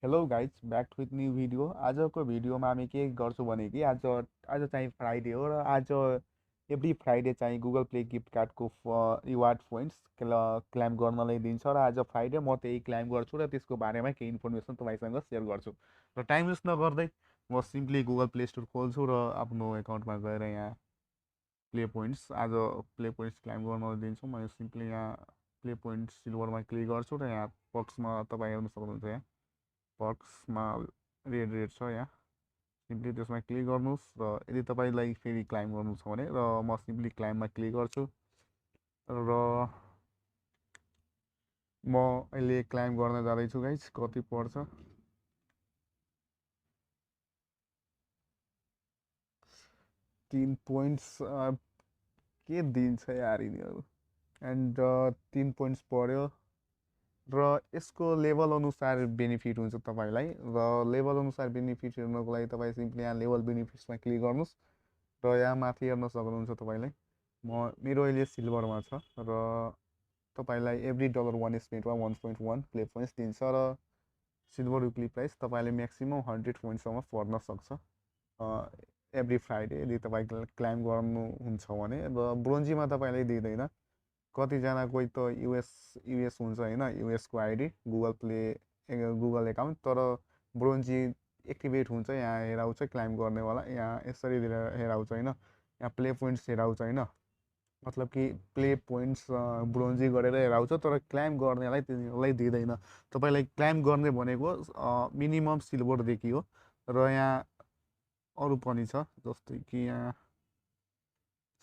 Hello guys back with new video. आजको भिडियोमा हामी के गर्छौँ भने कि आज आज चाहिँ फ्राइडे हो र आज एभ्री फ्राइडे चाहिँ गुगल प्ले गिफ्ट कार्डको रिवार्ड पोइन्ट्स क्लाइम गर्नलाई दिन्छ र आज फ्राइडे म त्यही क्लाइम गर्छु र त्यसको बारेमा केही इन्फर्मेसन तपाईँसँग सेयर गर्छु। र टाइम वेस्ट नगर्दै म सिम्पली गुगल प्ले स्टोर खोल्छु र आफ्नो एकाउन्टमा गएर यहाँ प्ले पोइन्ट्स आज प्ले पोइन्ट्स क्लाइम गर्नलाई दिन्छु। म सिम्पली यहाँ प्ले पोइन्ट्स सिल्भरमा क्लिक गर्छु र यहाँ बक्समा तपाईँ हेर्न सक्नुहुन्छ। यहाँ बक्समा रेड रेड छ, यहाँ सिम्पली त्यसमा क्लिक गर्नुहोस् र यदि तपाईँलाई फेरि क्लाइम गर्नु छ भने र म सिम्पली क्लाइममा क्लिक गर्छु र म अहिले क्लाइम गर्न जाँदैछु गाइज। कति पर्छ 3 पोइन्ट्स के दिन्छ यार यिनीहरू। एन्ड 3 पोइन्ट्स पऱ्यो र यसको लेभल अनुसार बेनिफिट हुन्छ तपाईँलाई। र लेभल अनुसार बेनिफिट हेर्नको लागि तपाईँ सिम्पली यहाँ लेभल बेनिफिट्समा क्लिक गर्नुहोस् र यहाँ माथि हेर्न सक्नुहुन्छ तपाईँलाई मेरो अहिले सिल्भरमा छ र तपाईँलाई एभ्री $1 स्पेन्डमा 1.1 प्ले पोइन्ट्स दिन्छ र सिल्भर विकली प्राइस तपाईँले म्याक्सिमम् 100 पोइन्टसम्म पर्न सक्छ एभ्री फ्राइडे यदि तपाईँ क्लाइम गर्नुहुन्छ भने। र ब्रोन्जीमा तपाईँलाई दिँदैन। कतिजना कोही त युएस हुन्छ होइन, युएसको ID Google play Google account, तर ब्रोन्जी एक्टिभेट हुन्छ यहाँ हेराउँछ क्लाइम गर्नेवाला यहाँ यसरी हेराउँछ होइन, यहाँ प्ले पोइन्ट्स हेराउँछ होइन, मतलब कि प्ले पोइन्ट्स ब्रोन्जी गरेर हेराउँछ तर क्लाइम गर्नेलाई तिनीहरूलाई दिँदैन। तपाईँलाई क्लाइम गर्ने भनेको मिनिमम सिल्भरदेखि हो र यहाँ अरू पनि छ जस्तै कि यहाँ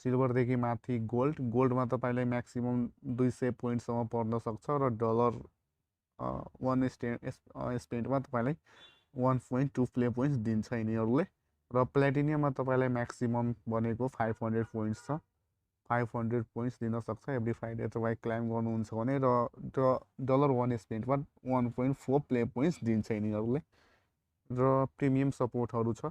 सिल्भरदेखि माथि गोल्डमा तपाईँलाई म्याक्सिमम् 200 पोइन्टसम्म पर्न सक्छ र $1 स्पेन्डमा तपाईँलाई 1.2 प्ले पोइन्ट्स दिन्छ यिनीहरूले। र प्लेटिनियममा तपाईँलाई म्याक्सिमम् भनेको 500 पोइन्ट्स छ, 500 पोइन्ट्स दिन सक्छ एभ्री फ्राइडे तपाईँ क्लाइम गर्नुहुन्छ भने। र $1 स्पेन्डमा 1.4 प्ले पोइन्ट्स दिन्छ यिनीहरूले र प्रिमियम सपोर्टहरू छ।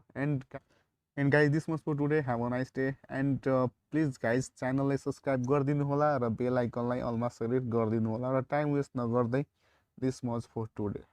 And guys this much for today, have a nice day and please guys च्यानललाई सब्सक्राइब गरिदिनु होला र बेल आइकनलाई अलमा सेलेक्ट गरिदिनु होला र टाइम वेस्ट नगर्दै दिस मच फर टुडे।